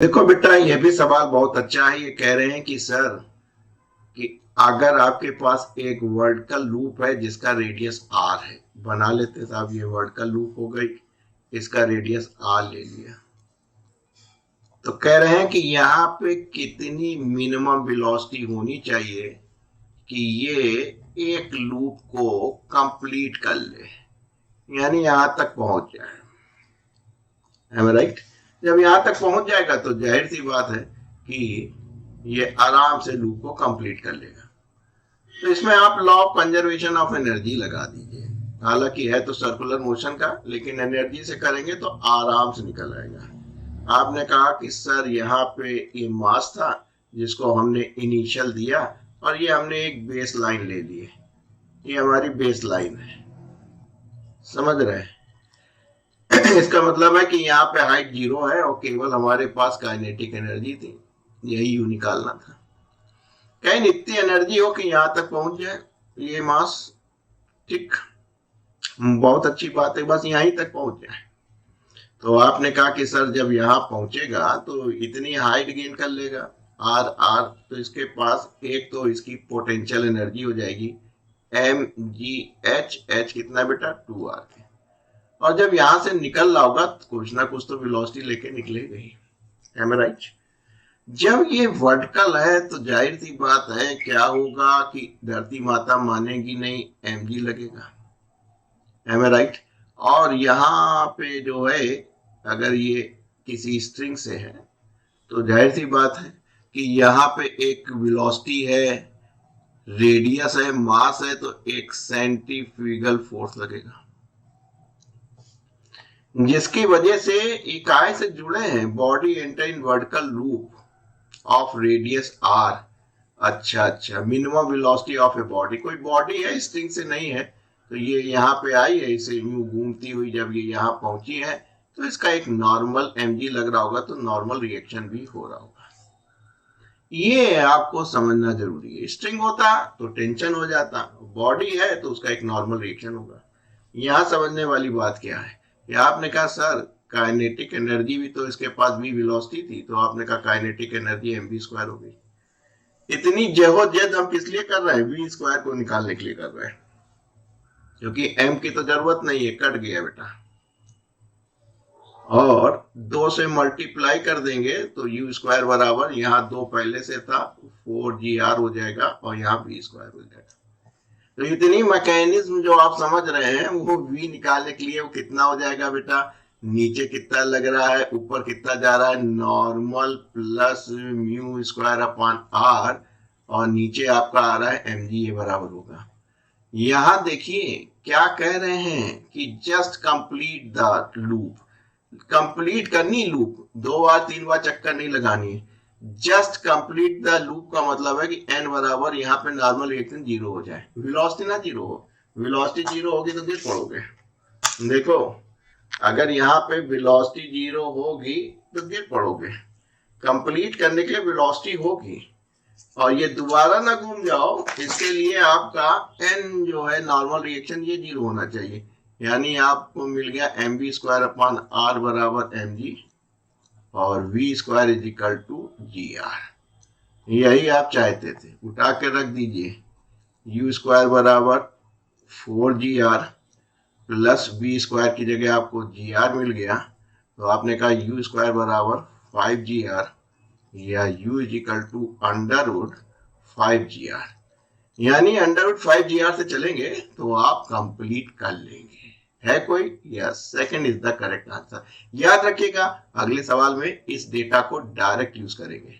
देखो बेटा, ये भी सवाल बहुत अच्छा है। ये कह रहे हैं कि सर, कि अगर आपके पास एक वर्टिकल लूप है जिसका रेडियस आर है, बना लेते साहब, ये वर्टिकल लूप हो गई, इसका रेडियस आर ले लिया, तो कह रहे हैं कि यहाँ पे कितनी मिनिमम वेलोसिटी होनी चाहिए कि ये एक लूप को कंप्लीट कर ले, यानी यहां तक पहुंच जाए। Am right? जब यहां तक पहुंच जाएगा तो जाहिर सी बात है कि ये आराम से लूप को कंप्लीट कर लेगा। तो इसमें आप law of conservation of energy लगा दीजिए। हालांकि है तो सर्कुलर मोशन का, लेकिन एनर्जी से करेंगे तो आराम से निकल आएगा। आपने कहा कि सर यहाँ पे ये मास था जिसको हमने इनिशियल दिया, और ये हमने एक बेस लाइन ले ली है, ये हमारी बेस लाइन है, समझ रहे हैं? इसका मतलब है कि यहाँ पे हाइट 0 है और केवल हमारे पास काइनेटिक एनर्जी थी, यही यू निकालना था। कहीं इतनी एनर्जी हो कि यहाँ तक पहुंच जाए ये मास, ठीक, बहुत अच्छी बात है, बस यहीं तक पहुंच जाए। तो आपने कहा कि सर जब यहाँ पहुंचेगा तो इतनी हाइट गेन कर लेगा आर आर, तो इसके पास एक तो इसकी पोटेंशियल एनर्जी हो जाएगी एम जी एच, एच कितना बेटा 2r के, और जब यहां से निकल रहा होगा तो कुछ ना कुछ तो वेलोसिटी लेके निकलेगा ही। M right? जब ये वर्टिकल है तो जाहिर सी बात है क्या होगा कि धरती माता मानेगी नहीं, mg लगेगा। Am right? और यहाँ पे जो है, अगर ये किसी स्ट्रिंग से है तो जाहिर सी बात है कि यहाँ पे एक वेलोसिटी है, रेडियस है, मास है, तो एक सेंट्रीफ्यूगल फोर्स लगेगा, जिसकी वजह से इकाई से जुड़े हैं body enter in vertical loop of radius R. अच्छा, minimum velocity of a body, कोई बॉडी है स्ट्रिंग से नहीं है, तो ये यहाँ पे आई है, इसे यूं घूमती हुई जब ये यहाँ पहुंची है तो इसका एक नॉर्मल mg लग रहा होगा, तो नॉर्मल रिएक्शन भी हो रहा होगा। ये आपको समझना जरूरी है। स्ट्रिंग होता तो टेंशन हो जाता, बॉडी है तो उसका एक नॉर्मल रिएक्शन होगा। यहाँ समझने वाली बात क्या है? या आपने कहा सर काइनेटिक एनर्जी भी तो इसके पास भी वेलोसिटी थी, तो आपने कहा काइनेटिक एनर्जी mv² हो गई। इतनी जहद हम किस लिए कर रहे हैं? v² को निकालने के लिए कर रहे हैं, क्योंकि m की तो जरूरत नहीं है, कट गया बेटा, और 2 से मल्टीप्लाई कर देंगे तो u² बराबर, यहाँ 2 पहले से था, 4gr हो जाएगा, और यहाँ v² हो जाएगा। तो इतनी मैकेनिज्म जो आप समझ रहे हैं वो v निकालने के लिए वो कितना हो जाएगा बेटा? नीचे कितना लग रहा है, ऊपर कितना जा रहा है, नॉर्मल प्लस μ² अपॉन r, और नीचे आपका आ रहा है mg, ये बराबर होगा। यहां देखिए क्या कह रहे हैं कि just complete the loop, complete करनी लूप, 2 बार 3 बार चक्कर नहीं लगानी है, जस्ट कंप्लीट द लूप का मतलब है कि n बराबर यहाँ पे नॉर्मल रिएक्शन 0 हो जाए, वेलोसिटी ना 0 हो। वेलोसिटी 0 होगी तो गिर पड़ोगे। देखो, अगर यहाँ पे वेलोसिटी 0 होगी तो गिर पड़ोगे। कंप्लीट करने के लिए वेलोसिटी होगी, और ये दोबारा ना घूम जाओ, इसके लिए आपका n जो है नॉर्मल रिएक्शन ये 0 होना चाहिए, यानी आपको मिल गया mv² अपॉन r बराबर mg, और v² is equal to gr। यही आप चाहते थे, उठा के रख दीजिए, u² बराबर 4gr प्लस v² की जगह आपको gr मिल गया, तो आपने कहा u² बराबर 5gr, या u is equal to √5gr, यानी √5gr से चलेंगे तो आप कंप्लीट कर लेंगे। है कोई? Yes, second is the correct answer. याद रखिएगा, अगले सवाल में इस डेटा को डायरेक्ट यूज करेंगे।